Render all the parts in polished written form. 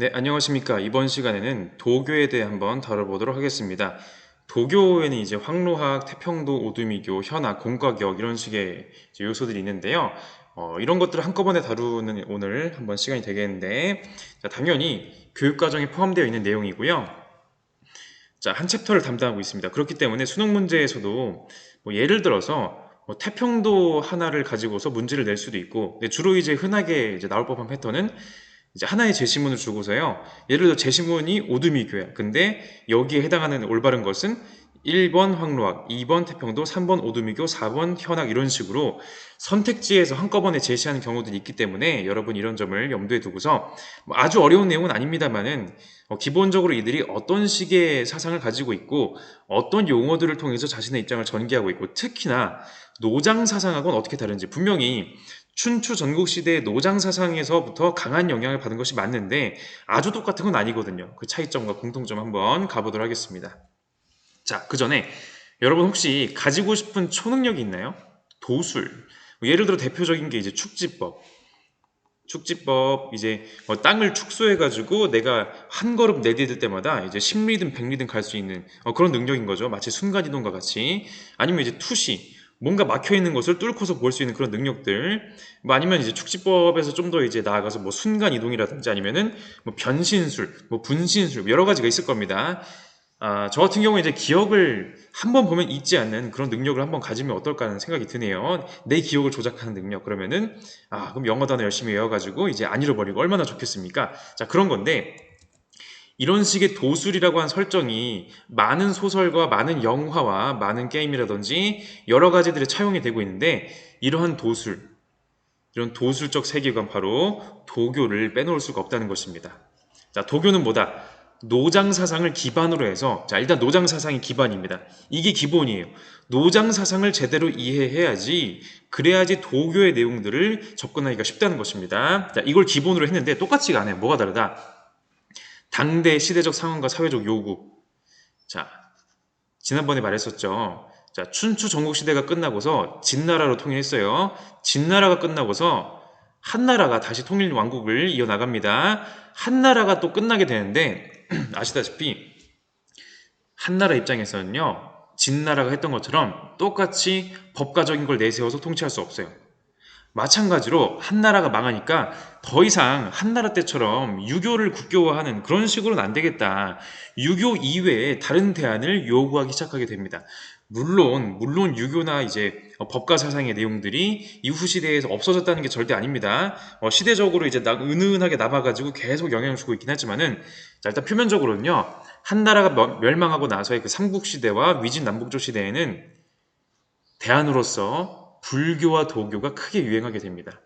네, 안녕하십니까. 이번 시간에는 도교에 대해 한번 다뤄보도록 하겠습니다. 도교에는 이제 황로학, 태평도, 오두미교, 현학, 공과격 이런 식의 이제 요소들이 있는데요. 이런 것들을 한꺼번에 다루는 오늘 한번 시간이 되겠는데, 자, 당연히 교육과정에 포함되어 있는 내용이고요. 자, 한 챕터를 담당하고 있습니다. 그렇기 때문에 수능 문제에서도 뭐 예를 들어서 뭐 태평도 하나를 가지고서 문제를 낼 수도 있고, 근데 주로 이제 흔하게 이제 나올 법한 패턴은 이제 하나의 제시문을 주고서요. 예를 들어 제시문이 오두미교야. 근데 여기에 해당하는 올바른 것은 1번 황로학, 2번 태평도, 3번 오두미교, 4번 현학 이런 식으로 선택지에서 한꺼번에 제시하는 경우들이 있기 때문에 여러분 이런 점을 염두에 두고서 뭐 아주 어려운 내용은 아닙니다만은 기본적으로 이들이 어떤 식의 사상을 가지고 있고 어떤 용어들을 통해서 자신의 입장을 전개하고 있고 특히나 노장 사상하고는 어떻게 다른지 분명히 춘추 전국시대의 노장 사상에서부터 강한 영향을 받은 것이 맞는데 아주 똑같은 건 아니거든요. 그 차이점과 공통점 한번 가보도록 하겠습니다. 자, 그 전에 여러분 혹시 가지고 싶은 초능력이 있나요? 도술. 뭐 예를 들어 대표적인 게 이제 축지법. 축지법 이제 땅을 축소해가지고 내가 한 걸음 내디딜 때마다 이제 10리든 100리든 갈 수 있는 그런 능력인 거죠. 마치 순간이동과 같이. 아니면 이제 투시. 뭔가 막혀 있는 것을 뚫고서 볼 수 있는 그런 능력들. 뭐 아니면 이제 축지법에서 좀 더 이제 나아가서 뭐 순간 이동이라든지 아니면은 뭐 변신술, 뭐 분신술 뭐 여러 가지가 있을 겁니다. 저 같은 경우에 이제 기억을 한번 보면 잊지 않는 그런 능력을 한번 가지면 어떨까 하는 생각이 드네요. 내 기억을 조작하는 능력. 그러면은, 그럼 영어 단어 열심히 외워가지고 이제 안 잃어버리고 얼마나 좋겠습니까? 자, 그런 건데, 이런 식의 도술이라고 한 설정이 많은 소설과 많은 영화와 많은 게임이라든지 여러 가지들이 차용이 되고 있는데, 이러한 도술, 이런 도술적 세계관 바로 도교를 빼놓을 수가 없다는 것입니다. 자, 도교는 뭐다? 노장 사상을 기반으로 해서 자, 일단 노장 사상이 기반입니다. 이게 기본이에요. 노장 사상을 제대로 이해해야지 그래야지 도교의 내용들을 접근하기가 쉽다는 것입니다. 자, 이걸 기본으로 했는데 똑같지가 않아요. 뭐가 다르다? 당대 시대적 상황과 사회적 요구. 자, 지난번에 말했었죠. 자, 춘추 전국시대가 끝나고서 진나라로 통일했어요. 진나라가 끝나고서 한나라가 다시 통일 왕국을 이어나갑니다. 한나라가 또 끝나게 되는데 아시다시피 한나라 입장에서는요. 진나라가 했던 것처럼 똑같이 법가적인 걸 내세워서 통치할 수 없어요. 마찬가지로 한나라가 망하니까 더 이상 한나라 때처럼 유교를 국교화하는 그런 식으로는 안 되겠다. 유교 이외에 다른 대안을 요구하기 시작하게 됩니다. 물론 유교나 이제 법가 사상의 내용들이 이후 시대에서 없어졌다는 게 절대 아닙니다. 시대적으로 이제 은은하게 남아가지고 계속 영향을 주고 있긴 하지만은 자, 일단 표면적으로는요. 한나라가 멸망하고 나서의 그 삼국시대와 위진남북조 시대에는 대안으로서 불교와 도교가 크게 유행하게 됩니다.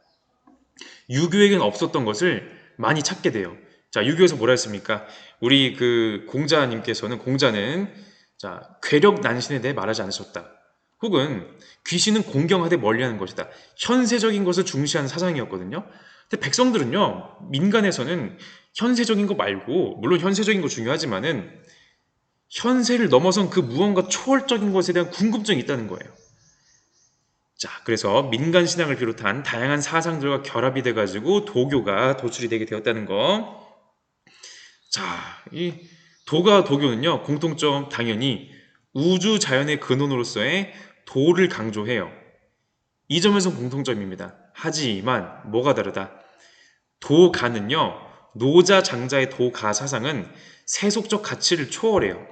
유교에겐 없었던 것을 많이 찾게 돼요. 자, 유교에서 뭐라 했습니까? 우리 그 공자는 자, 괴력 난신에 대해 말하지 않으셨다. 혹은 귀신은 공경하되 멀리하는 것이다. 현세적인 것을 중시하는 사상이었거든요. 근데 백성들은요, 민간에서는 현세적인 거 말고, 물론 현세적인 거 중요하지만은 현세를 넘어선 그 무언가 초월적인 것에 대한 궁금증이 있다는 거예요. 자, 그래서 민간 신앙을 비롯한 다양한 사상들과 결합이 돼가지고 도교가 도출이 되게 되었다는 거. 자, 이 도가 도교는요, 공통점 당연히 우주 자연의 근원으로서의 도를 강조해요. 이 점에서 공통점입니다. 하지만 뭐가 다르다? 도가는요, 노자 장자의 도가 사상은 세속적 가치를 초월해요.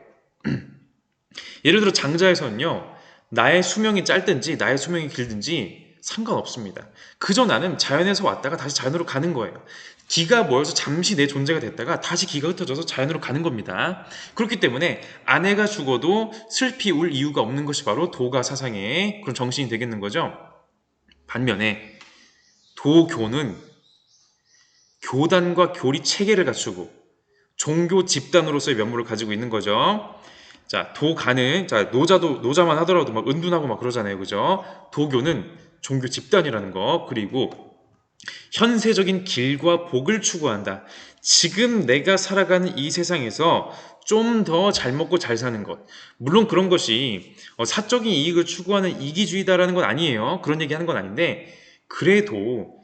예를 들어 장자에서는요, 나의 수명이 짧든지 나의 수명이 길든지 상관없습니다. 그저 나는 자연에서 왔다가 다시 자연으로 가는 거예요. 기가 모여서 잠시 내 존재가 됐다가 다시 기가 흩어져서 자연으로 가는 겁니다. 그렇기 때문에 아내가 죽어도 슬피 울 이유가 없는 것이 바로 도가 사상의 그런 정신이 되겠는 거죠. 반면에 도교는 교단과 교리 체계를 갖추고 종교 집단으로서의 면모를 가지고 있는 거죠. 자, 도가는, 자, 노자만 하더라도 막 은둔하고 막 그러잖아요. 그죠? 도교는 종교 집단이라는 거. 그리고 현세적인 길과 복을 추구한다. 지금 내가 살아가는 이 세상에서 좀 더 잘 먹고 잘 사는 것. 물론 그런 것이 사적인 이익을 추구하는 이기주의다라는 건 아니에요. 그런 얘기 하는 건 아닌데, 그래도,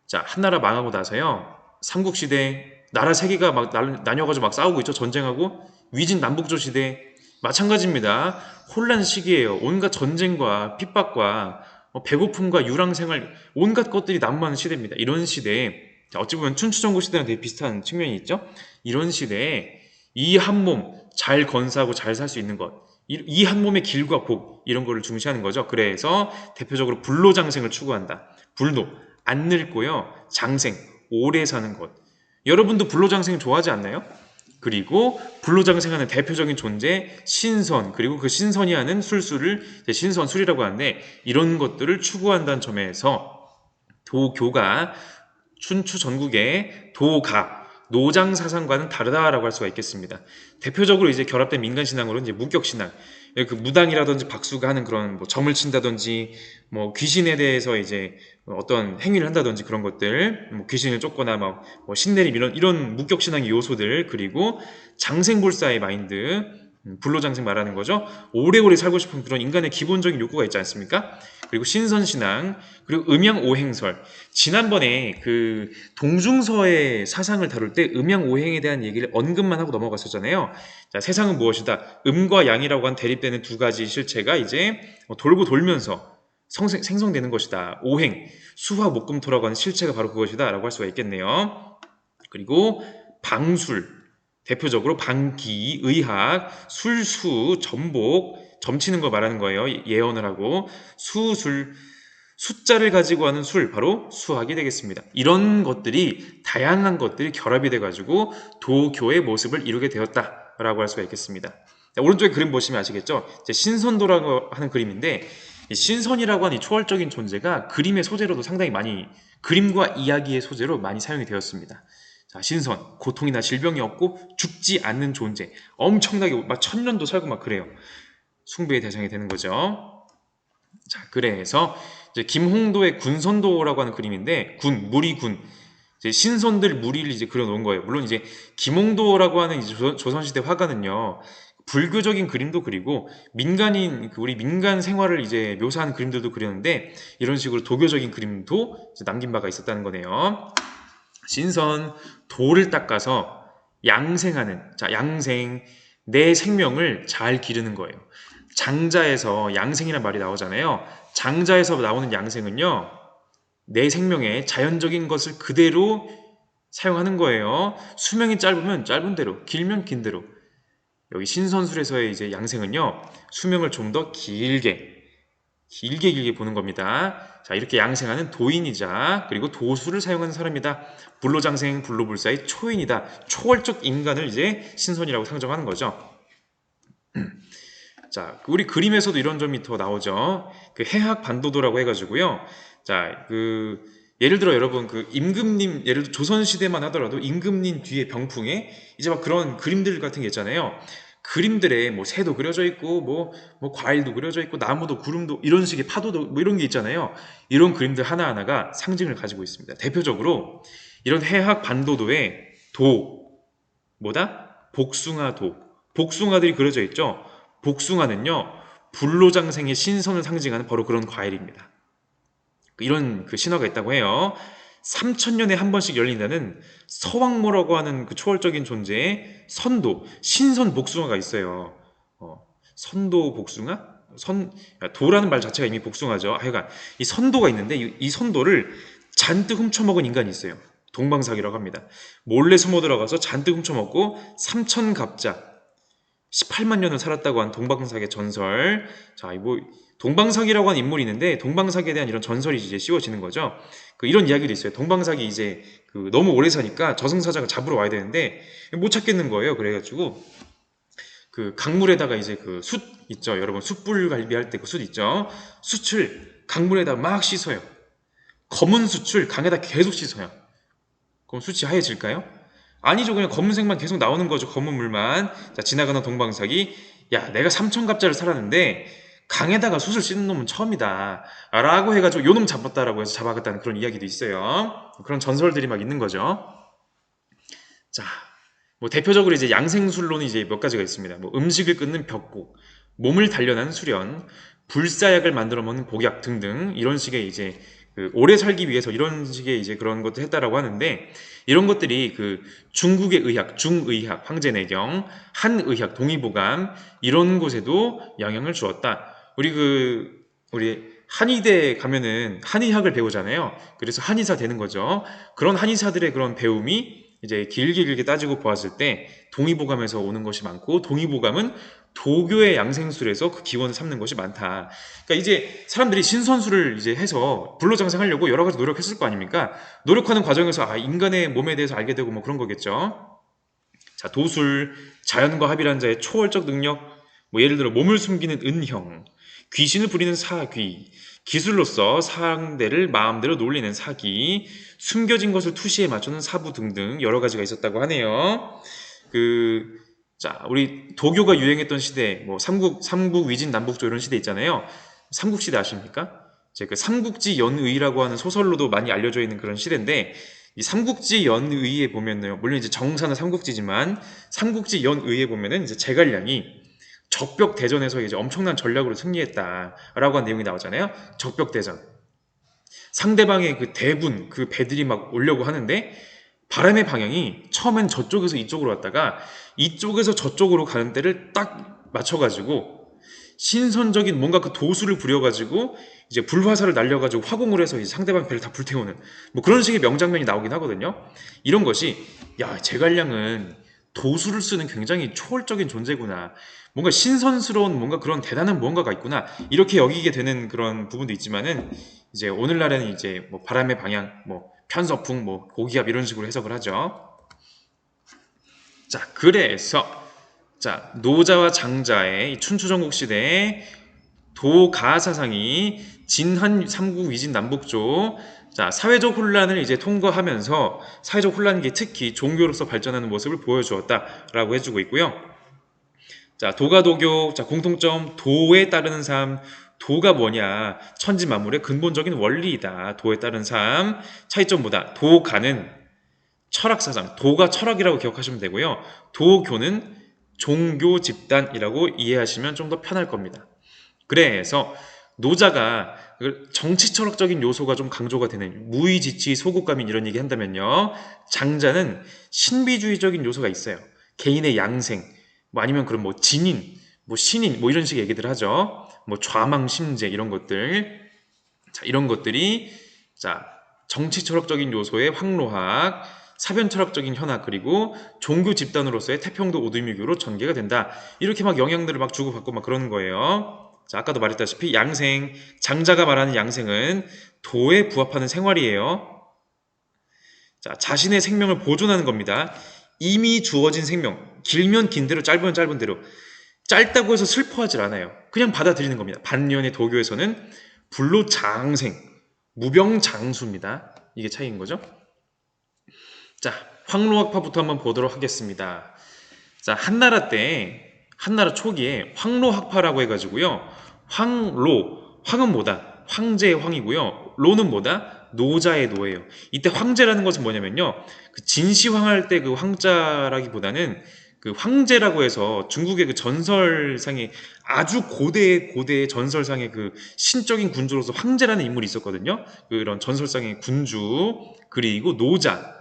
자, 한나라 망하고 나서요. 삼국시대 나라 세 개가 막 나뉘어가지고 막 싸우고 있죠. 전쟁하고 위진 남북조 시대 마찬가지입니다. 혼란 시기예요. 온갖 전쟁과 핍박과 배고픔과 유랑생활 온갖 것들이 난무하는 시대입니다. 이런 시대에 어찌 보면 춘추전국 시대랑 되게 비슷한 측면이 있죠. 이런 시대에 이 한 몸 잘 건사하고 잘 살 수 있는 것, 이 한 몸의 길과 복 이런 거를 중시하는 거죠. 그래서 대표적으로 불로장생을 추구한다. 불로 안 늙고요. 장생 오래 사는 것. 여러분도 불로장생 좋아하지 않나요? 그리고 불로장생하는 대표적인 존재 신선, 그리고 그 신선이 하는 술수를 신선술이라고 하는데 이런 것들을 추구한다는 점에서 도교가 춘추 전국의 도가 노장 사상과는 다르다라고 할 수가 있겠습니다. 대표적으로 이제 결합된 민간 신앙으로 이제 무격 신앙, 그 무당이라든지 박수가 하는 그런 뭐 점을 친다든지 뭐 귀신에 대해서 이제 어떤 행위를 한다든지 그런 것들, 뭐 귀신을 쫓거나 뭐 신내림 이런 무격 신앙의 요소들, 그리고 장생불사의 마인드, 불로장생 말하는 거죠. 오래오래 살고 싶은 그런 인간의 기본적인 욕구가 있지 않습니까? 그리고 신선신앙, 그리고 음양오행설. 지난번에 그 동중서의 사상을 다룰 때 음양오행에 대한 얘기를 언급만 하고 넘어갔었잖아요. 자, 세상은 무엇이다? 음과 양이라고 한 대립되는 두 가지 실체가 이제 돌고 돌면서 생성되는 것이다. 오행, 수화 목금토라고 하는 실체가 바로 그것이다 라고 할 수가 있겠네요. 그리고 방술, 대표적으로 방기, 의학, 술수, 전복, 점치는 거 말하는 거예요. 예언을 하고 수술, 숫자를 가지고 하는 술, 바로 수학이 되겠습니다. 이런 것들이 다양한 것들이 결합이 돼가지고 도교의 모습을 이루게 되었다라고 할 수가 있겠습니다. 자, 오른쪽에 그림 보시면 아시겠죠? 신선도라고 하는 그림인데 이 신선이라고 하는 이 초월적인 존재가 그림의 소재로도 상당히 많이 그림과 이야기의 소재로 많이 사용이 되었습니다. 자, 신선, 고통이나 질병이 없고 죽지 않는 존재, 엄청나게 막 천년도 살고 막 그래요. 숭배의 대상이 되는 거죠. 자, 그래서 이제 김홍도의 군선도라고 하는 그림인데 무리군, 이제 신선들 무리를 이제 그려놓은 거예요. 물론 이제 김홍도라고 하는 이제 조선시대 화가는요, 불교적인 그림도 그리고 민간인 우리 민간 생활을 이제 묘사하는 그림들도 그렸는데 이런 식으로 도교적인 그림도 남긴 바가 있었다는 거네요. 신선, 돌을 닦아서 양생하는, 자, 양생, 내 생명을 잘 기르는 거예요. 장자에서 양생이라는 말이 나오잖아요. 장자에서 나오는 양생은요, 내 생명의 자연적인 것을 그대로 사용하는 거예요. 수명이 짧으면 짧은 대로, 길면 긴 대로. 여기 신선술에서의 이제 양생은요, 수명을 좀 더 길게 보는 겁니다. 자, 이렇게 양생하는 도인이자 그리고 도수를 사용하는 사람이다. 불로장생, 불로불사의 초인이다. 초월적 인간을 이제 신선이라고 상정하는 거죠. 자, 우리 그림에서도 이런 점이 더 나오죠. 그 해학 반도도라고 해가지고요. 자, 예를 들어 여러분 그 임금님, 예를 들어 조선시대만 하더라도 임금님 뒤에 병풍에 이제 막 그런 그림들 같은 게 있잖아요. 그림들에 뭐 새도 그려져 있고 뭐 과일도 그려져 있고 나무도 구름도 이런 식의 파도도 뭐 이런 게 있잖아요. 이런 그림들 하나하나가 상징을 가지고 있습니다. 대표적으로 이런 해학 반도도에 뭐다? 복숭아들이 그려져 있죠. 복숭아는요, 불로장생의 신선을 상징하는 바로 그런 과일입니다. 이런 그 신화가 있다고 해요. 3000년에 한 번씩 열린다는 서왕모라고 하는 그 초월적인 존재의 신선 복숭아가 있어요. 선도 복숭아? 도라는 말 자체가 이미 복숭아죠. 하여간 이 선도가 있는데 이 선도를 잔뜩 훔쳐먹은 인간이 있어요. 동방사기라고 합니다. 몰래 숨어 들어가서 잔뜩 훔쳐먹고 3000갑자 18만 년을 살았다고 한 동방사기의 전설. 자, 동방사기라고 하는 인물이 있는데 동방사기에 대한 이런 전설이 이제 씌워지는 거죠. 이런 이야기도 있어요. 동방사기 이제 너무 오래 사니까 저승사자가 잡으러 와야 되는데 못 찾겠는 거예요. 그래가지고 강물에다가 이제 숯 있죠. 여러분 숯불갈비 할 때 그 숯 있죠. 숯을 강물에다 막 씻어요. 검은 숯을 강에다 계속 씻어요. 그럼 숯이 하얘질까요? 아니죠. 그냥 검은색만 계속 나오는 거죠. 검은 물만. 자, 지나가는 동방사기. 야, 내가 3000갑자를 살았는데 강에다가 숯을 씻는 놈은 처음이다 라고 해가지고 요놈 잡았다라고 해서 잡아갔다는 그런 이야기도 있어요. 그런 전설들이 막 있는 거죠. 자, 대표적으로 이제 양생술로는 이제 몇 가지가 있습니다. 음식을 끊는 벽곡, 몸을 단련하는 수련, 불사약을 만들어 먹는 복약 등등 이런 식의 이제 그 오래 살기 위해서 이런 식의 이제 그런 것도 했다라고 하는데, 이런 것들이 그 중국의 의학, 중의학, 황제내경, 한의학, 동의보감 이런 곳에도 영향을 주었다. 우리 한의대 가면은 한의학을 배우잖아요. 그래서 한의사 되는 거죠. 그런 한의사들의 그런 배움이 이제 길게 따지고 보았을 때 동의보감에서 오는 것이 많고, 동의보감은 도교의 양생술에서 그 기원을 삼는 것이 많다. 그러니까 이제 사람들이 신선술을 이제 해서 불로장생하려고 여러 가지 노력했을 거 아닙니까? 노력하는 과정에서 인간의 몸에 대해서 알게 되고 뭐 그런 거겠죠. 자, 도술, 자연과 합일한 자의 초월적 능력, 뭐 예를 들어 몸을 숨기는 은형, 귀신을 부리는 사귀, 기술로서 상대를 마음대로 놀리는 사기, 숨겨진 것을 투시에 맞추는 사부 등등 여러 가지가 있었다고 하네요. 자, 우리 도교가 유행했던 시대, 뭐 삼국 위진 남북조 이런 시대 있잖아요. 삼국시대 아십니까? 이제 그 삼국지 연의라고 하는 소설로도 많이 알려져 있는 그런 시대인데, 이 삼국지 연의에 보면요, 물론 이제 정사는 삼국지지만 삼국지 연의에 보면은 이제 제갈량이 적벽 대전에서 이제 엄청난 전략으로 승리했다라고 한 내용이 나오잖아요. 적벽 대전. 상대방의 그 대군, 그 배들이 막 오려고 하는데 바람의 방향이 처음엔 저쪽에서 이쪽으로 왔다가 이쪽에서 저쪽으로 가는 때를 딱 맞춰가지고 신선적인 뭔가 그 도수를 부려가지고 이제 불화살을 날려가지고 화공을 해서 이제 상대방 배를 다 불태우는 뭐 그런 식의 명장면이 나오긴 하거든요. 이런 것이, 야, 제갈량은 도수를 쓰는 굉장히 초월적인 존재구나. 뭔가 신선스러운 뭔가 그런 대단한 무언가가 있구나. 이렇게 여기게 되는 그런 부분도 있지만은 이제 오늘날에는 이제 뭐 바람의 방향, 뭐 편서풍, 뭐 고기압 이런 식으로 해석을 하죠. 자, 그래서 자, 노자와 장자의 춘추전국 시대에 도가 사상이 진한 삼국 위진 남북조, 자, 사회적 혼란을 이제 통과하면서 사회적 혼란기 특히 종교로서 발전하는 모습을 보여주었다라고 해주고 있고요. 자, 도가 도교, 자, 공통점, 도에 따르는 삶. 도가 뭐냐? 천지만물의 근본적인 원리이다. 도에 따른 삶. 차이점 보다. 도가는 철학사상, 도가 철학이라고 기억하시면 되고요. 도교는 종교 집단이라고 이해하시면 좀 더 편할 겁니다. 그래서 노자가 정치 철학적인 요소가 좀 강조가 되는 무의지치 소국가민 이런 얘기 한다면요. 장자는 신비주의적인 요소가 있어요. 개인의 양생, 뭐 아니면 그런 뭐 진인, 뭐 신인, 뭐 이런 식의 얘기들 하죠. 뭐 좌망심재 이런 것들. 자, 이런 것들이 자, 정치 철학적인 요소의 황로학, 사변 철학적인 현학, 그리고 종교 집단으로서의 태평도 오두미교로 전개가 된다. 이렇게 막 영향들을 막 주고받고 막 그러는 거예요. 자, 아까도 말했다시피 양생, 장자가 말하는 양생은 도에 부합하는 생활이에요. 자, 자신의 생명을 보존하는 겁니다. 이미 주어진 생명, 길면 긴 대로 짧으면 짧은 대로, 짧다고 해서 슬퍼하지 않아요. 그냥 받아들이는 겁니다. 반면에 도교에서는 불로장생, 무병장수입니다. 이게 차이인 거죠. 자, 황로학파부터 한번 보도록 하겠습니다. 자, 한나라 초기에 황로학파라고 해가지고요. 황은 뭐다? 황제의 황이고요. 로는 뭐다? 노자의 노예요. 이때 황제라는 것은 뭐냐면요. 그 진시황할 때 그 황자라기보다는 그 황제라고 해서 중국의 그 전설상의 아주 고대의 전설상의 그 신적인 군주로서 황제라는 인물이 있었거든요. 그런 전설상의 군주, 그리고 노자,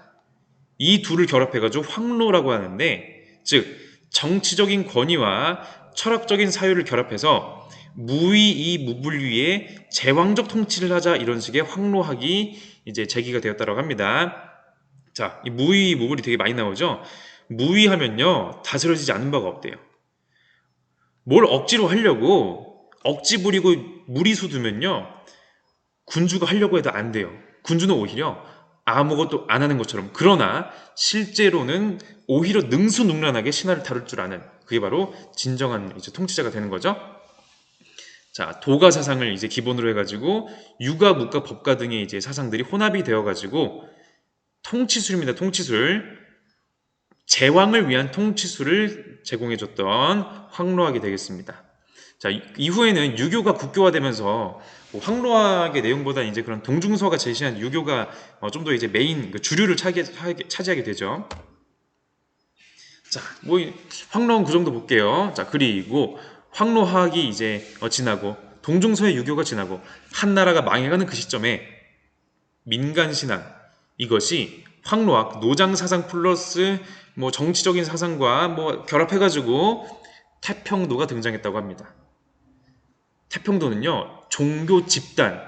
이 둘을 결합해가지고 황로라고 하는데, 즉 정치적인 권위와 철학적인 사유를 결합해서 무위 무분류의 제왕적 통치를 하자, 이런 식의 황로학이 이제 제기가 되었다고 합니다. 자, 이 무위 무분이 되게 많이 나오죠. 무위하면요, 다스려지지 않는 바가 없대요. 뭘 억지로 하려고 억지 부리고 무리수 두면요, 군주가 하려고 해도 안 돼요. 군주는 오히려 아무것도 안 하는 것처럼, 그러나 실제로는 오히려 능수능란하게 신하를 다룰 줄 아는, 그게 바로 진정한 이제 통치자가 되는 거죠. 자, 도가 사상을 이제 기본으로 해가지고 유가, 무가, 법가 등의 이제 사상들이 혼합이 되어가지고 통치술입니다. 통치술. 제왕을 위한 통치술을 제공해줬던 황로학이 되겠습니다. 자, 이후에는 유교가 국교화되면서 뭐 황로학의 내용보다 이제 그런 동중서가 제시한 유교가 좀 더 이제 메인 그 주류를 차지하게 되죠. 자, 뭐 황로는 그 정도 볼게요. 자, 그리고 황로학이 이제 지나고 동중서의 유교가 지나고 한나라가 망해가는 그 시점에 민간 신앙, 이것이 황로학 노장 사상 플러스 뭐 정치적인 사상과 뭐 결합해가지고 태평도가 등장했다고 합니다. 태평도는요, 종교 집단,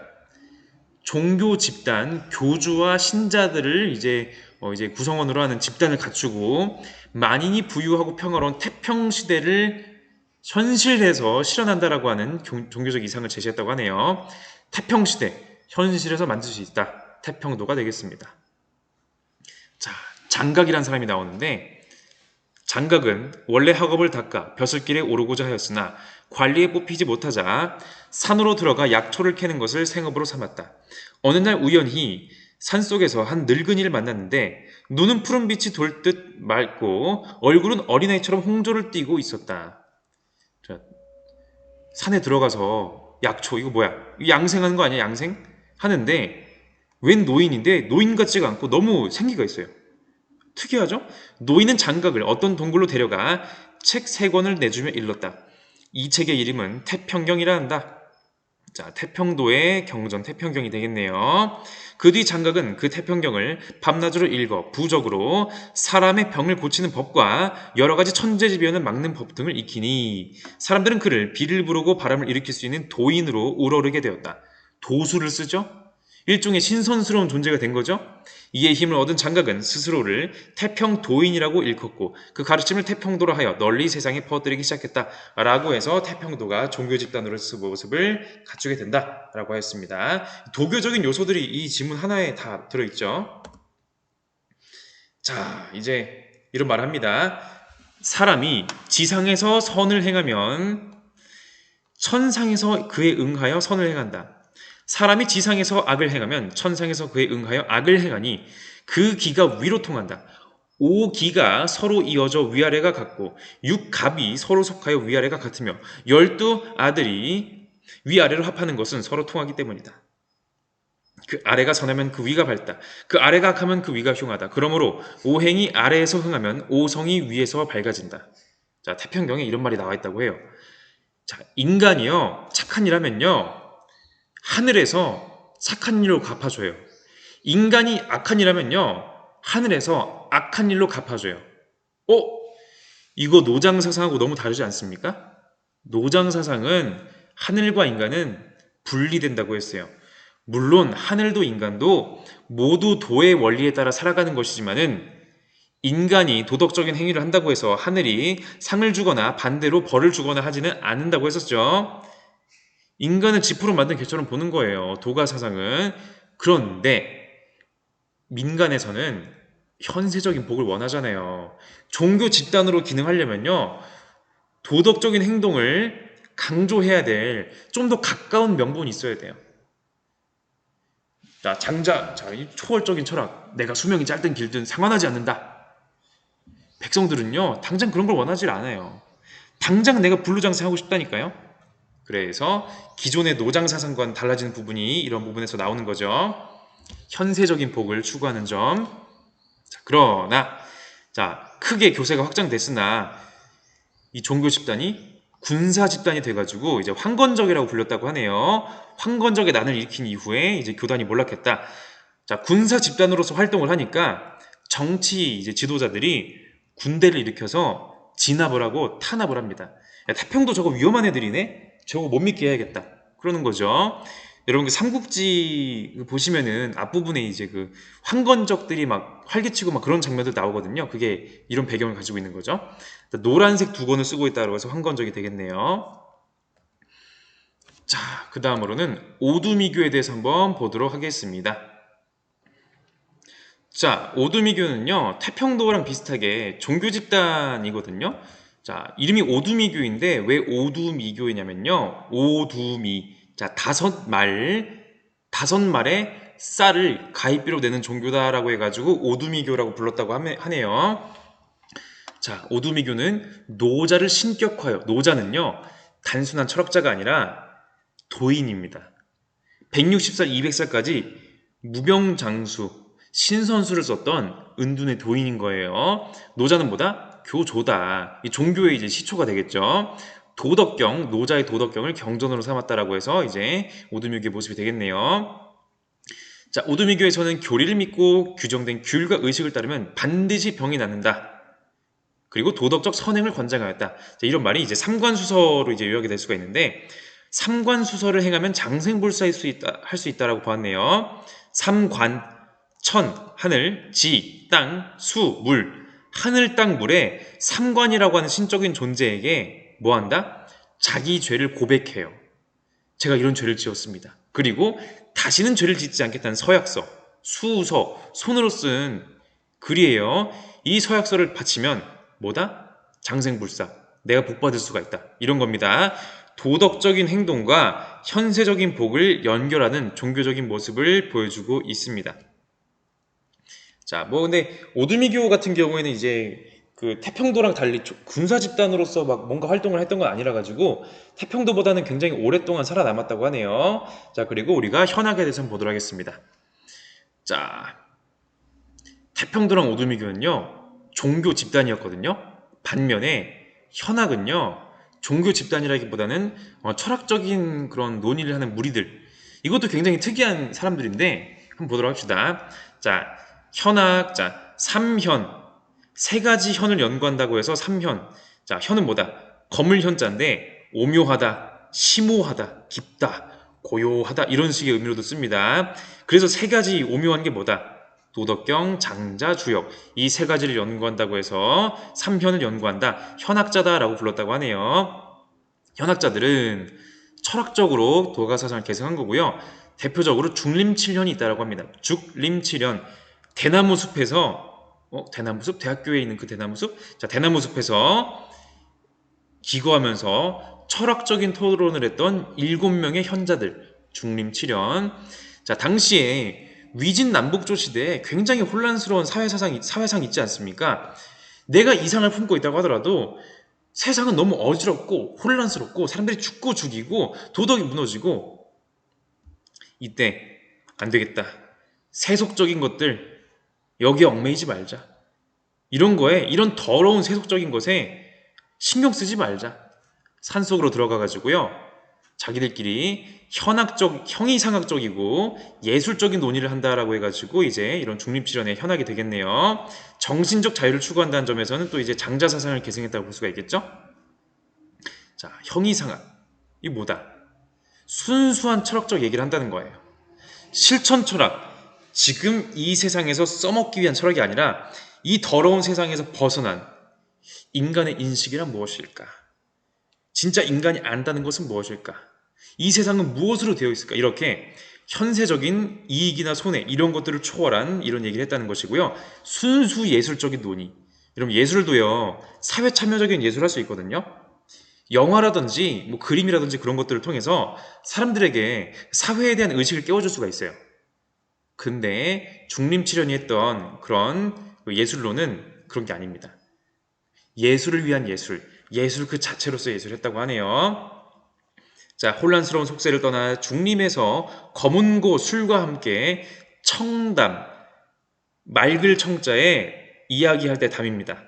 교주와 신자들을 이제 구성원으로 하는 집단을 갖추고 만인이 부유하고 평화로운 태평 시대를 현실에서 실현한다라고 하는 종교적 이상을 제시했다고 하네요. 태평 시대, 현실에서 만들 수 있다. 태평도가 되겠습니다. 자, 장각이란 사람이 나오는데, 장각은 원래 학업을 닦아 벼슬길에 오르고자 하였으나 관리에 뽑히지 못하자 산으로 들어가 약초를 캐는 것을 생업으로 삼았다. 어느 날 우연히 산속에서 한 늙은이를 만났는데 눈은 푸른빛이 돌 듯 맑고 얼굴은 어린아이처럼 홍조를 띠고 있었다. 자, 산에 들어가서 약초, 이거 뭐야? 이거 양생하는 거 아니야? 양생? 하는데 웬 노인인데 노인 같지가 않고 너무 생기가 있어요. 특이하죠? 노인은 장각을 어떤 동굴로 데려가 책 3권을 내주며 일렀다. 이 책의 이름은 태평경이라 한다. 자, 태평도의 경전 태평경이 되겠네요. 그 뒤 장각은 그 태평경을 밤낮으로 읽어 부적으로 사람의 병을 고치는 법과 여러 가지 천재지변을 막는 법 등을 익히니 사람들은 그를 비를 부르고 바람을 일으킬 수 있는 도인으로 우러르게 되었다. 도수를 쓰죠? 일종의 신선스러운 존재가 된 거죠. 이에 힘을 얻은 장각은 스스로를 태평도인이라고 일컫고 그 가르침을 태평도로 하여 널리 세상에 퍼뜨리기 시작했다라고 해서 태평도가 종교 집단으로서 모습을 갖추게 된다라고 하였습니다. 도교적인 요소들이 이 지문 하나에 다 들어있죠. 자, 이제 이런 말을 합니다. 사람이 지상에서 선을 행하면 천상에서 그에 응하여 선을 행한다. 사람이 지상에서 악을 행하면 천상에서 그에 응하여 악을 행하니 그 기가 위로 통한다. 5기가 서로 이어져 위아래가 같고 6갑이 서로 속하여 위아래가 같으며 12아들이 위아래로 합하는 것은 서로 통하기 때문이다. 그 아래가 선하면 그 위가 밝다. 그 아래가 악하면 그 위가 흉하다. 그러므로 오행이 아래에서 흥하면 오성이 위에서 밝아진다. 자, 태평경에 이런 말이 나와 있다고 해요. 자, 인간이요, 착한 일 하면요, 하늘에서 착한 일로 갚아줘요. 인간이 악한 일 하면요, 하늘에서 악한 일로 갚아줘요. 이거 노장사상하고 너무 다르지 않습니까? 노장사상은 하늘과 인간은 분리된다고 했어요. 물론 하늘도 인간도 모두 도의 원리에 따라 살아가는 것이지만은 인간이 도덕적인 행위를 한다고 해서 하늘이 상을 주거나 반대로 벌을 주거나 하지는 않는다고 했었죠. 인간은 지푸로 만든 개처럼 보는 거예요. 도가 사상은. 그런데 민간에서는 현세적인 복을 원하잖아요. 종교 집단으로 기능하려면요, 도덕적인 행동을 강조해야 될 좀 더 가까운 명분이 있어야 돼요. 자, 이 초월적인 철학. 내가 수명이 짧든 길든 상관하지 않는다. 백성들은요, 당장 그런 걸 원하지 않아요. 당장 내가 불루장생하고 싶다니까요. 그래서 기존의 노장사상과는 달라지는 부분이 이런 부분에서 나오는 거죠. 현세적인 복을 추구하는 점. 자, 그러나 크게 교세가 확장됐으나 이 종교 집단이 군사 집단이 돼가지고 이제 황건적이라고 불렸다고 하네요. 황건적의 난을 일으킨 이후에 이제 교단이 몰락했다. 자, 군사 집단으로서 활동을 하니까 정치 이제 지도자들이 군대를 일으켜서 진압을 하고 탄압을 합니다. 야, 태평도 저거 위험한 애들이네? 저거 못 믿게 해야겠다. 그러는 거죠. 여러분 그 삼국지 보시면은 앞부분에 이제 그 황건적들이 막 활개치고 막 그런 장면들 나오거든요. 그게 이런 배경을 가지고 있는 거죠. 노란색 두건을 쓰고 있다고 해서 황건적이 되겠네요. 자, 그 다음으로는 오두미교에 대해서 한번 보도록 하겠습니다. 자, 오두미교는요, 태평도랑 비슷하게 종교 집단이거든요. 자, 이름이 오두미교인데 왜 오두미교이냐면요. 오두미. 자, 다섯 말의 쌀을 가입비로 내는 종교다라고 해가지고 오두미교라고 불렀다고 하네요. 자, 오두미교는 노자를 신격화요. 노자는요, 단순한 철학자가 아니라 도인입니다. 160살, 200살까지 무병장수, 신선수를 썼던 은둔의 도인인 거예요. 노자는 뭐다? 교조다. 이 종교의 이제 시초가 되겠죠. 도덕경, 노자의 도덕경을 경전으로 삼았다라고 해서 이제 오두미교의 모습이 되겠네요. 자, 오두미교에서는 교리를 믿고 규정된 규율과 의식을 따르면 반드시 병이 낫는다. 그리고 도덕적 선행을 권장하였다. 자, 이런 말이 이제 삼관수서로 이제 요약이 될 수가 있는데, 삼관수서를 행하면 장생불사할 수 있다, 할 수 있다라고 보았네요. 삼관, 천, 하늘, 지, 땅, 수, 물. 하늘, 땅, 물에 삼관이라고 하는 신적인 존재에게 뭐 한다? 자기 죄를 고백해요. 제가 이런 죄를 지었습니다. 그리고 다시는 죄를 짓지 않겠다는 서약서, 수서, 손으로 쓴 글이에요. 이 서약서를 바치면 뭐다? 장생불사. 내가 복받을 수가 있다. 이런 겁니다. 도덕적인 행동과 현세적인 복을 연결하는 종교적인 모습을 보여주고 있습니다. 자, 뭐 근데 오두미교 같은 경우에는 이제 그 태평도랑 달리 군사 집단으로서 막 뭔가 활동을 했던 건 아니라 가지고 태평도보다는 굉장히 오랫동안 살아남았다고 하네요. 자, 그리고 우리가 현학에 대해서 한번 보도록 하겠습니다. 자, 태평도랑 오두미교는요 종교 집단이었거든요. 반면에 현학은요 종교 집단이라기보다는 철학적인 그런 논의를 하는 무리들, 이것도 굉장히 특이한 사람들인데 한번 보도록 합시다. 자, 현학, 자, 삼현, 세 가지 현을 연구한다고 해서 삼현. 자, 현은 뭐다? 거물 현자인데 오묘하다, 심오하다, 깊다, 고요하다 이런 식의 의미로도 씁니다. 그래서 세 가지 오묘한 게 뭐다? 도덕경, 장자, 주역 이 세 가지를 연구한다고 해서 삼현을 연구한다, 현학자다라고 불렀다고 하네요. 현학자들은 철학적으로 도가사상을 계승한 거고요. 대표적으로 중림칠현이 있다고 합니다. 죽림칠현, 대나무 숲에서 대나무 숲? 대학교에 있는 그 대나무 숲? 자, 대나무 숲에서 기거하면서 철학적인 토론을 했던 7명의 현자들, 중림칠현. 자, 당시에 위진 남북조 시대에 굉장히 혼란스러운 사회상 있지 않습니까? 내가 이상을 품고 있다고 하더라도 세상은 너무 어지럽고 혼란스럽고 사람들이 죽고 죽이고 도덕이 무너지고, 이때 안 되겠다. 세속적인 것들 여기에 얽매이지 말자. 이런 거에, 이런 더러운 세속적인 것에 신경 쓰지 말자. 산속으로 들어가 가지고요. 자기들끼리 형이상학적이고 예술적인 논의를 한다라고 해가지고 이제 이런 중립실현의 현학이 되겠네요. 정신적 자유를 추구한다는 점에서는 또 이제 장자사상을 계승했다고 볼 수가 있겠죠. 자, 형이상학 이 뭐다? 순수한 철학적 얘기를 한다는 거예요. 실천 철학, 지금 이 세상에서 써먹기 위한 철학이 아니라 이 더러운 세상에서 벗어난 인간의 인식이란 무엇일까? 진짜 인간이 안다는 것은 무엇일까? 이 세상은 무엇으로 되어 있을까? 이렇게 현세적인 이익이나 손해 이런 것들을 초월한 이런 얘기를 했다는 것이고요. 순수 예술적인 논의. 여러분, 예술도요 사회 참여적인 예술을 할 수 있거든요. 영화라든지 뭐 그림이라든지 그런 것들을 통해서 사람들에게 사회에 대한 의식을 깨워줄 수가 있어요. 근데 중림칠현이 했던 그런 예술로는 그런 게 아닙니다. 예술을 위한 예술, 예술 그 자체로서 예술을 했다고 하네요. 자, 혼란스러운 속세를 떠나 중림에서 검은고 술과 함께 청담, 맑을 청자에 이야기할 때 담입니다.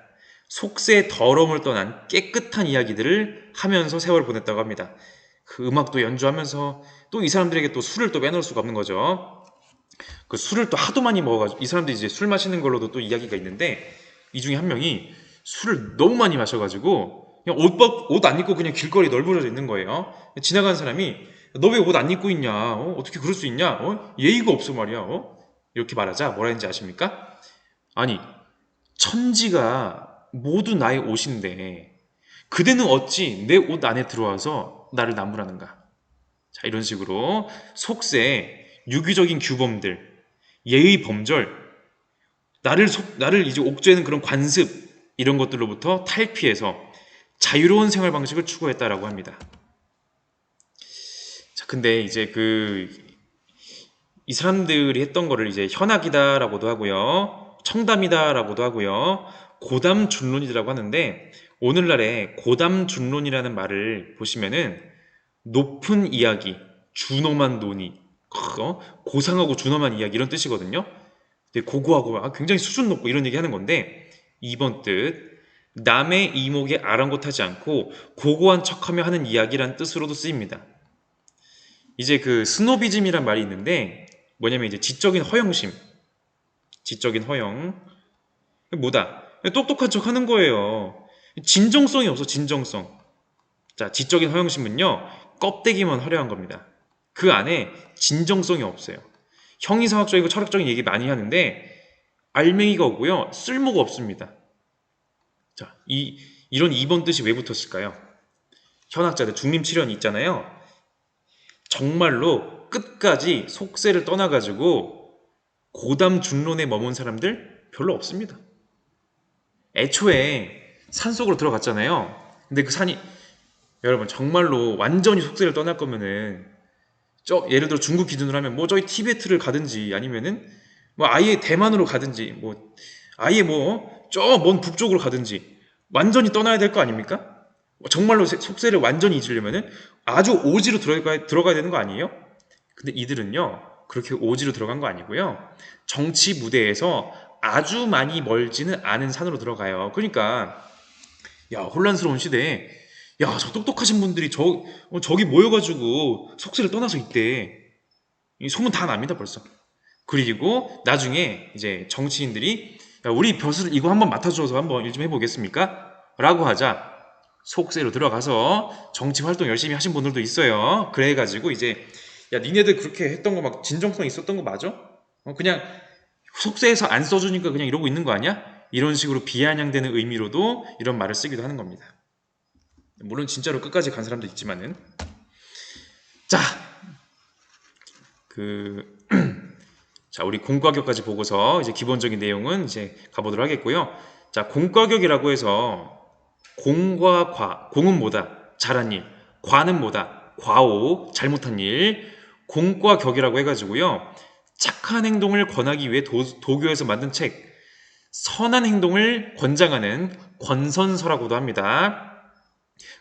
속세의 더러움을 떠난 깨끗한 이야기들을 하면서 세월을 보냈다고 합니다. 그 음악도 연주하면서 또 이 사람들에게 또 술을 또 빼놓을 수가 없는 거죠. 그 술을 또 하도 많이 먹어가지고 이 사람들이 이제 술 마시는 걸로도 또 이야기가 있는데, 이 중에 한 명이 술을 너무 많이 마셔가지고 그냥 옷 안 입고 그냥 길거리에 널브러져 있는 거예요. 지나가는 사람이 너 왜 옷 안 입고 있냐? 어떻게 그럴 수 있냐? 예의가 없어 말이야. 이렇게 말하자 뭐라 했는지 아십니까? 아니, 천지가 모두 나의 옷인데 그대는 어찌 내 옷 안에 들어와서 나를 나무라는가? 자, 이런 식으로 속세, 유기적인 규범들, 예의 범절, 나를 이제 옥죄는 그런 관습 이런 것들로부터 탈피해서 자유로운 생활 방식을 추구했다라고 합니다. 자, 근데 이제 이 사람들이 했던 거를 이제 현학이다라고도 하고요, 청담이다라고도 하고요, 고담준론이라고 하는데, 오늘날의 고담준론이라는 말을 보시면은 높은 이야기, 준엄한 논의, 고상하고 준엄한 이야기 이런 뜻이거든요. 되게 고고하고 굉장히 수준 높고 이런 얘기 하는 건데, 이번 뜻 남의 이목에 아랑곳하지 않고 고고한 척하며 하는 이야기란 뜻으로도 쓰입니다. 이제 그 스노비즘이란 말이 있는데, 뭐냐면 이제 지적인 허영심, 지적인 허영. 뭐다? 똑똑한 척 하는 거예요. 진정성이 없어, 진정성. 자, 지적인 허영심은요, 껍데기만 화려한 겁니다. 그 안에 진정성이 없어요. 형이상학적이고 철학적인 얘기 많이 하는데, 알맹이가 없고요, 쓸모가 없습니다. 자, 이런 2번 뜻이 왜 붙었을까요? 현학자들 중림칠연 있잖아요. 정말로 끝까지 속세를 떠나가지고 고담 중론에 머문 사람들 별로 없습니다. 애초에 산속으로 들어갔잖아요. 근데 그 산이 여러분 정말로 완전히 속세를 떠날 거면은 예를 들어 중국 기준으로 하면 뭐 저희 티베트를 가든지 아니면은 뭐 아예 대만으로 가든지 뭐 아예 뭐 저 먼 북쪽으로 가든지 완전히 떠나야 될 거 아닙니까? 정말로 속세를 완전히 잊으려면은 아주 오지로 들어가야 되는 거 아니에요? 근데 이들은요 그렇게 오지로 들어간 거 아니고요 정치 무대에서 아주 많이 멀지는 않은 산으로 들어가요. 그러니까 야 혼란스러운 시대에 야 저 똑똑하신 분들이 저기 모여가지고 속세를 떠나서 있대. 이 소문 다 납니다 벌써. 그리고 나중에 이제 정치인들이 야, 우리 벼슬 이거 한번 맡아줘서 한번 일 좀 해보겠습니까? 라고 하자 속세로 들어가서 정치 활동 열심히 하신 분들도 있어요. 그래가지고 이제 야 니네들 그렇게 했던 거 막 진정성 있었던 거 맞아? 그냥 속세에서 안 써주니까 그냥 이러고 있는 거 아니야? 이런 식으로 비아냥되는 의미로도 이런 말을 쓰기도 하는 겁니다. 물론 진짜로 끝까지 간 사람도 있지만은 자, 자 우리 공과격까지 보고서 이제 기본적인 내용은 이제 가보도록 하겠고요. 자 공과격이라고 해서 공과 과, 공은 뭐다? 잘한 일, 과는 뭐다? 과오, 잘못한 일. 공과 격이라고 해가지고요. 착한 행동을 권하기 위해 도교에서 만든 책, 선한 행동을 권장하는 권선서라고도 합니다.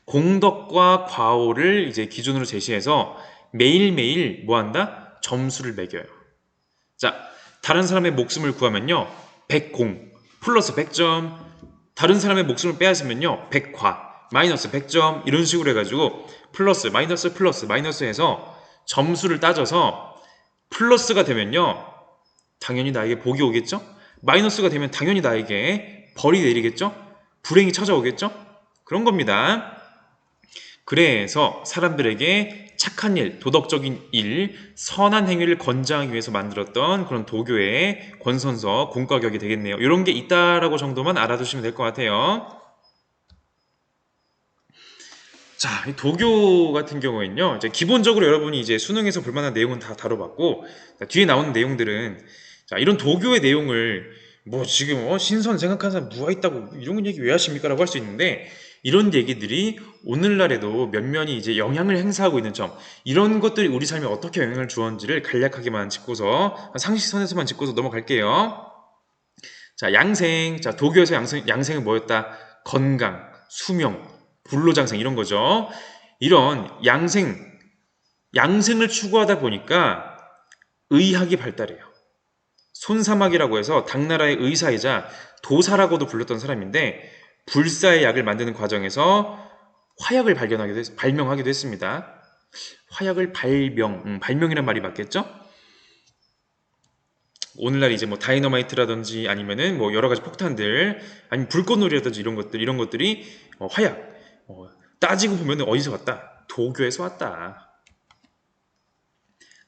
공덕과 과오를 이제 기준으로 제시해서 매일매일 뭐한다? 점수를 매겨요. 자, 다른 사람의 목숨을 구하면요. 100공, 플러스 100점. 다른 사람의 목숨을 빼앗으면요. 100과, 마이너스 100점. 이런 식으로 해가지고 플러스, 마이너스, 플러스, 마이너스 해서 점수를 따져서 플러스가 되면요. 당연히 나에게 복이 오겠죠? 마이너스가 되면 당연히 나에게 벌이 내리겠죠? 불행이 찾아오겠죠? 그런 겁니다. 그래서 사람들에게 착한 일, 도덕적인 일, 선한 행위를 권장하기 위해서 만들었던 그런 도교의 권선서, 공과격이 되겠네요. 이런 게 있다라고 정도만 알아두시면 될 것 같아요. 자, 이 도교 같은 경우에는요, 이제 기본적으로 여러분이 이제 수능에서 볼만한 내용은 다 다뤄봤고, 뒤에 나오는 내용들은, 자, 이런 도교의 내용을, 뭐 지금, 신선 생각하는 사람 누가 있다고, 이런 얘기 왜 하십니까? 라고 할 수 있는데, 이런 얘기들이 오늘날에도 면면이 이제 영향을 행사하고 있는 점, 이런 것들이 우리 삶에 어떻게 영향을 주었는지를 간략하게만 짚고서, 상식선에서만 짚고서 넘어갈게요. 자, 양생. 자, 도교에서 양생은 뭐였다? 건강, 수명, 불로장생 이런 거죠. 이런 양생을 추구하다 보니까 의학이 발달해요. 손사막이라고 해서 당나라의 의사이자 도사라고도 불렸던 사람인데 불사의 약을 만드는 과정에서 화약을 발명하기도 했습니다. 화약을 발명이란 말이 맞겠죠? 오늘날 이제 뭐 다이너마이트라든지 아니면은 뭐 여러 가지 폭탄들 아니면 불꽃놀이라든지 이런 것들이 화약 따지고 보면 어디서 왔다? 도교에서 왔다.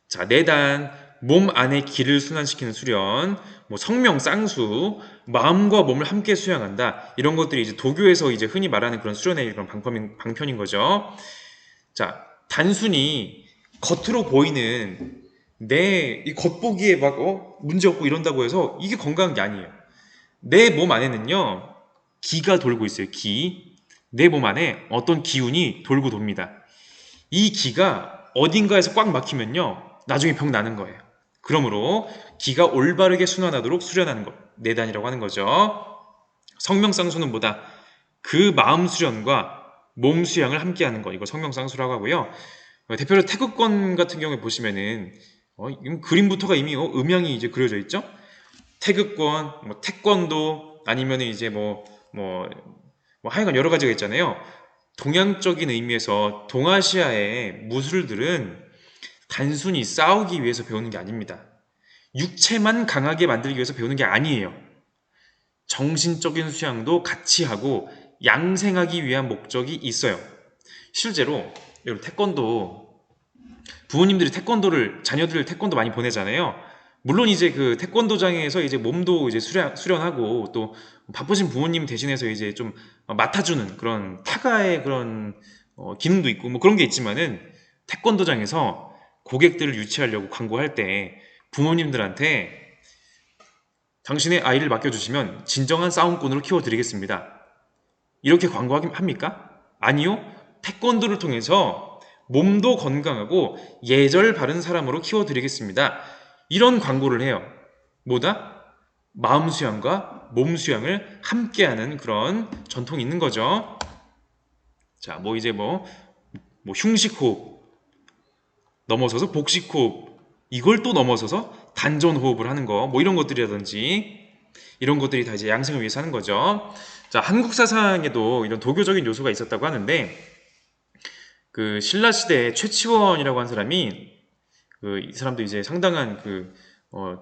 자, 내단 몸 안의 기를 순환시키는 수련, 뭐 성명 쌍수, 마음과 몸을 함께 수양한다. 이런 것들이 이제 도교에서 이제 흔히 말하는 그런 수련의 그런 방편인 거죠. 자, 단순히 겉으로 보이는 내 이 겉보기에 막 문제 없고 이런다고 해서 이게 건강한 게 아니에요. 내 몸 안에는요 기가 돌고 있어요. 기. 내 몸 안에 어떤 기운이 돌고 돕니다. 이 기가 어딘가에서 꽉 막히면요 나중에 병 나는 거예요. 그러므로 기가 올바르게 순환하도록 수련하는 것, 내단이라고 하는 거죠. 성명쌍수는 뭐다? 그 마음 수련과 몸 수양을 함께 하는 것, 이거 성명쌍수라고 하고요. 대표로 태극권 같은 경우에 보시면은 그림부터가 이미 음양이 이제 그려져 있죠. 태극권, 뭐 태권도 아니면 이제 뭐 하여간 여러 가지가 있잖아요. 동양적인 의미에서 동아시아의 무술들은 단순히 싸우기 위해서 배우는 게 아닙니다. 육체만 강하게 만들기 위해서 배우는 게 아니에요. 정신적인 수양도 같이 하고 양생하기 위한 목적이 있어요. 실제로 여러분 태권도 부모님들이 태권도를 자녀들을 태권도 많이 보내잖아요. 물론 이제 그 태권도장에서 이제 몸도 이제 수련하고 또 바쁘신 부모님 대신해서 이제 좀 맡아주는 그런 타가의 그런 기능도 있고 뭐 그런 게 있지만은 태권도장에서 고객들을 유치하려고 광고할 때 부모님들한테 당신의 아이를 맡겨주시면 진정한 싸움꾼으로 키워드리겠습니다. 이렇게 광고합니까? 아니요. 태권도를 통해서 몸도 건강하고 예절 바른 사람으로 키워드리겠습니다. 이런 광고를 해요. 뭐다? 마음 수양과 몸 수양을 함께하는 그런 전통이 있는 거죠. 자, 뭐 이제 뭐 흉식 호흡 넘어서서 복식 호흡 이걸 또 넘어서서 단전 호흡을 하는 거 뭐 이런 것들이라든지 이런 것들이 다 이제 양생을 위해서 하는 거죠. 자, 한국 사상에도 이런 도교적인 요소가 있었다고 하는데 그 신라 시대에 최치원이라고 한 사람이 이 사람도 이제 상당한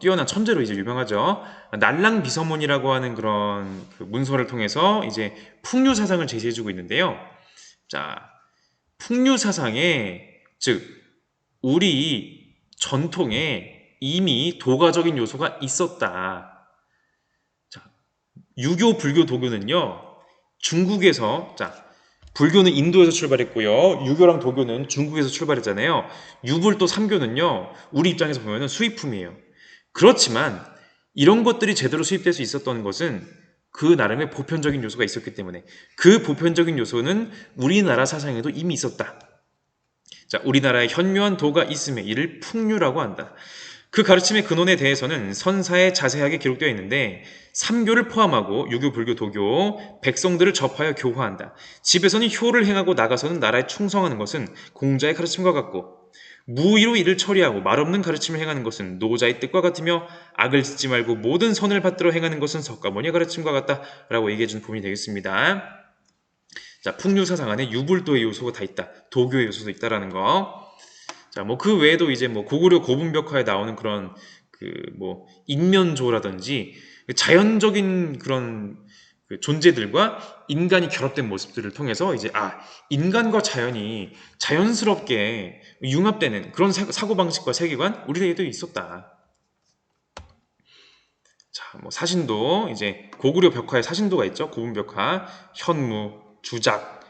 뛰어난 천재로 이제 유명하죠. 난랑 비서문이라고 하는 그런 문서를 통해서 이제 풍류 사상을 제시해주고 있는데요. 자, 풍류 사상에 즉 우리 전통에 이미 도가적인 요소가 있었다. 자, 유교, 불교, 도교는요. 중국에서 불교는 인도에서 출발했고요. 유교랑 도교는 중국에서 출발했잖아요. 유불도 삼교는요. 우리 입장에서 보면 수입품이에요. 그렇지만 이런 것들이 제대로 수입될 수 있었던 것은 그 나름의 보편적인 요소가 있었기 때문에 그 보편적인 요소는 우리나라 사상에도 이미 있었다. 자, 우리나라에 현묘한 도가 있음에 이를 풍류라고 한다. 그 가르침의 근원에 대해서는 선사에 자세하게 기록되어 있는데 삼교를 포함하고 유교, 불교, 도교, 백성들을 접하여 교화한다. 집에서는 효를 행하고 나가서는 나라에 충성하는 것은 공자의 가르침과 같고 무의로 일을 처리하고 말없는 가르침을 행하는 것은 노자의 뜻과 같으며 악을 짓지 말고 모든 선을 받들어 행하는 것은 석가모니의 가르침과 같다라고 얘기해준 부분이 되겠습니다. 자, 풍류 사상 안에 유불도의 요소가 다 있다. 도교의 요소도 있다라는 거. 자, 뭐 그 외에도 이제 뭐 고구려 고분벽화에 나오는 그런 인면조라든지 자연적인 그런 존재들과 인간이 결합된 모습들을 통해서 이제 인간과 자연이 자연스럽게 융합되는 그런 사고방식과 세계관 우리에게도 있었다. 자, 뭐 사신도 이제 고구려 벽화에 사신도가 있죠. 고분벽화, 현무, 주작,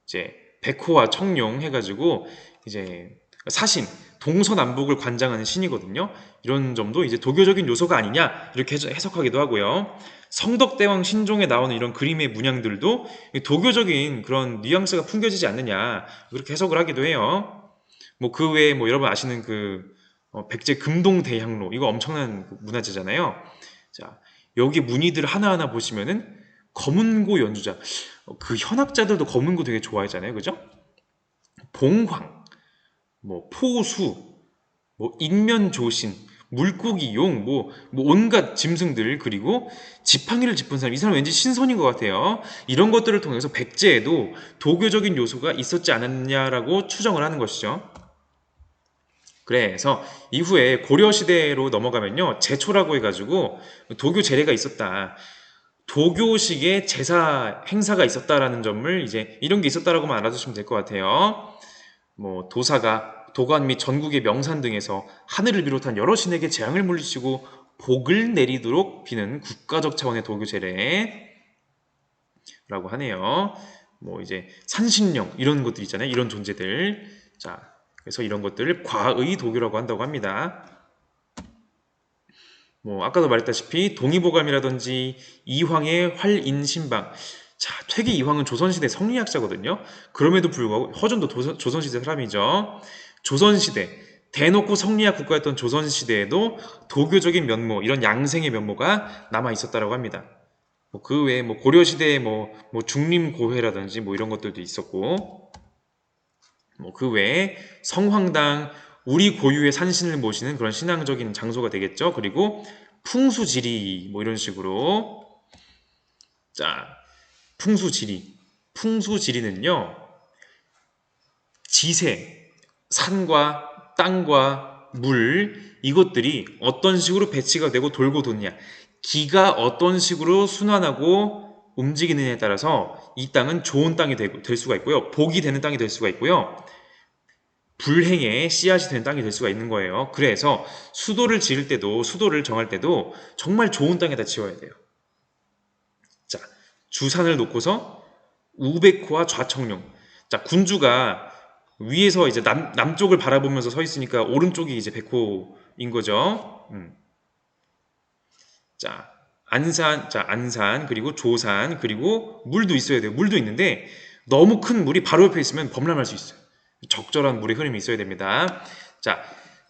이제 백호와 청룡 해가지고 이제 사신, 동서남북을 관장하는 신이거든요. 이런 점도 이제 도교적인 요소가 아니냐 이렇게 해석하기도 하고요. 성덕대왕 신종에 나오는 이런 그림의 문양들도 도교적인 그런 뉘앙스가 풍겨지지 않느냐 그렇게 해석을 하기도 해요. 뭐 그 외에 뭐 여러분 아시는 백제 금동대향로 이거 엄청난 문화재잖아요. 자, 여기 무늬들 하나하나 보시면은 검은고 연주자 그 현학자들도 검은고 되게 좋아하잖아요, 그죠? 봉황, 뭐 포수, 뭐 인면조신, 물고기용, 뭐 온갖 짐승들 그리고 지팡이를 짚은 사람 이 사람 왠지 신선인 것 같아요. 이런 것들을 통해서 백제에도 도교적인 요소가 있었지 않았냐라고 추정을 하는 것이죠. 그래서 이후에 고려시대로 넘어가면요 제초라고 해가지고 도교 제례가 있었다. 도교식의 제사 행사가 있었다라는 점을 이제 이런 게 있었다라고만 알아두시면 될 것 같아요. 뭐 도사가 도관 및 전국의 명산 등에서 하늘을 비롯한 여러 신에게 재앙을 물리치고 복을 내리도록 비는 국가적 차원의 도교 제례라고 하네요. 뭐 이제 산신령 이런 것들 있잖아요. 이런 존재들. 자, 그래서 이런 것들을 과의 도교라고 한다고 합니다. 뭐 아까도 말했다시피 동의보감이라든지 이황의 활인신방. 자, 퇴계 이황은 조선시대 성리학자거든요. 그럼에도 불구하고 허준도 조선시대 사람이죠. 조선시대 대놓고 성리학 국가였던 조선시대에도 도교적인 면모 이런 양생의 면모가 남아 있었다라고 합니다. 그 외에 고려시대에 중림고회라든지 이런 것들도 있었고 그 외에 성황당 우리 고유의 산신을 모시는 그런 신앙적인 장소가 되겠죠. 그리고 풍수지리 이런 식으로 자 풍수지리는요 지세 산과 땅과 물, 이것들이 어떤 식으로 배치가 되고 돌고 도느냐, 기가 어떤 식으로 순환하고 움직이느냐에 따라서 이 땅은 좋은 땅이 될 수가 있고요. 복이 되는 땅이 될 수가 있고요. 불행의 씨앗이 되는 땅이 될 수가 있는 거예요. 그래서 수도를 지을 때도, 수도를 정할 때도 정말 좋은 땅에다 지어야 돼요. 자, 주산을 놓고서 우백호와 좌청룡. 자, 군주가 위에서 이제 남쪽을 바라보면서 서 있으니까 오른쪽이 이제 백호인 거죠. 자, 안산, 그리고 조산, 그리고 물도 있어야 돼요. 물도 있는데 너무 큰 물이 바로 옆에 있으면 범람할 수 있어요. 적절한 물의 흐름이 있어야 됩니다. 자,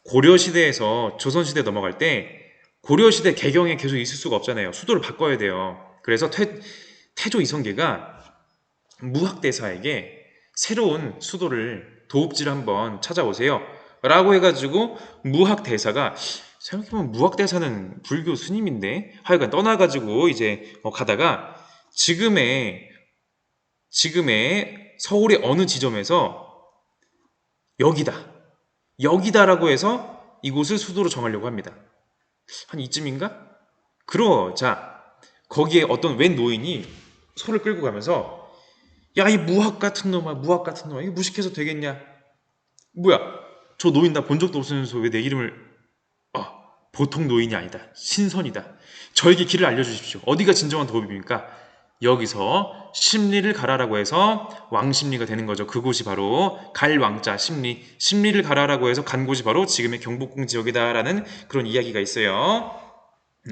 고려시대에서 조선시대 넘어갈 때 고려시대 개경에 계속 있을 수가 없잖아요. 수도를 바꿔야 돼요. 그래서 태조 이성계가 무학대사에게 새로운 수도를 도읍지를 한번 찾아오세요 라고 해가지고 무학대사가 생각해보면 무학대사는 불교 스님인데 하여간 떠나가지고 이제 가다가 지금의 서울의 어느 지점에서 여기다라고 해서 이곳을 수도로 정하려고 합니다. 한 이쯤인가? 자, 거기에 어떤 웬 노인이 소를 끌고 가면서 야, 이 무학 같은 놈아, 이거 무식해서 되겠냐? 뭐야, 저 노인 나 본 적도 없으면서 왜 내 이름을 보통 노인이 아니다. 신선이다. 저에게 길을 알려주십시오. 어디가 진정한 도읍입니까? 여기서 심리를 가라라고 해서 왕심리가 되는 거죠. 그곳이 바로 갈왕자 심리를 가라라고 해서 간 곳이 바로 지금의 경복궁 지역이다라는 그런 이야기가 있어요.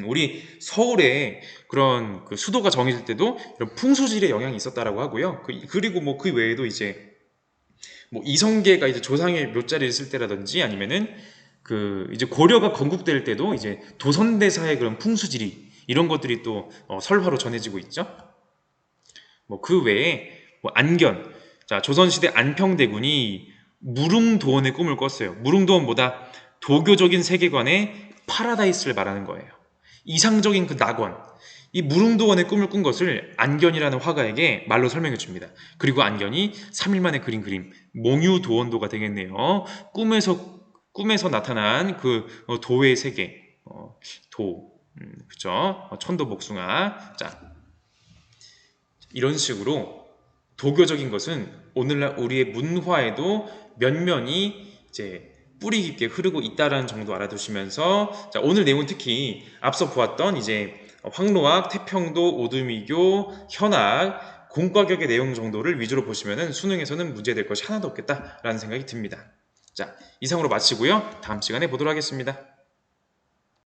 우리 서울에 그런 그 수도가 정해질 때도 이런 풍수질의 영향이 있었다라고 하고요. 그리고 뭐 그 외에도 이제 뭐 이성계가 이제 조상의 묘자리에 있을 때라든지 아니면은 그 이제 고려가 건국될 때도 이제 도선대사의 그런 풍수지리 이런 것들이 또 설화로 전해지고 있죠. 뭐 그 외에 뭐 안견, 자 조선시대 안평대군이 무릉도원의 꿈을 꿨어요. 무릉도원보다 도교적인 세계관의 파라다이스를 말하는 거예요. 이상적인 그 낙원, 이 무릉도원의 꿈을 꾼 것을 안견이라는 화가에게 말로 설명해 줍니다. 그리고 안견이 3일 만에 그린 그림 몽유도원도가 되겠네요. 꿈에서 나타난 그 도의 세계, 그죠? 천도복숭아. 자, 이런 식으로 도교적인 것은 오늘날 우리의 문화에도 면면이 이제 뿌리 깊게 흐르고 있다라는 정도 알아두시면서, 자, 오늘 내용은 특히 앞서 보았던 이제 황로학, 태평도, 오두미교, 현학, 공과격의 내용 정도를 위주로 보시면은 수능에서는 문제될 것이 하나도 없겠다라는 생각이 듭니다. 자, 이상으로 마치고요. 다음 시간에 보도록 하겠습니다.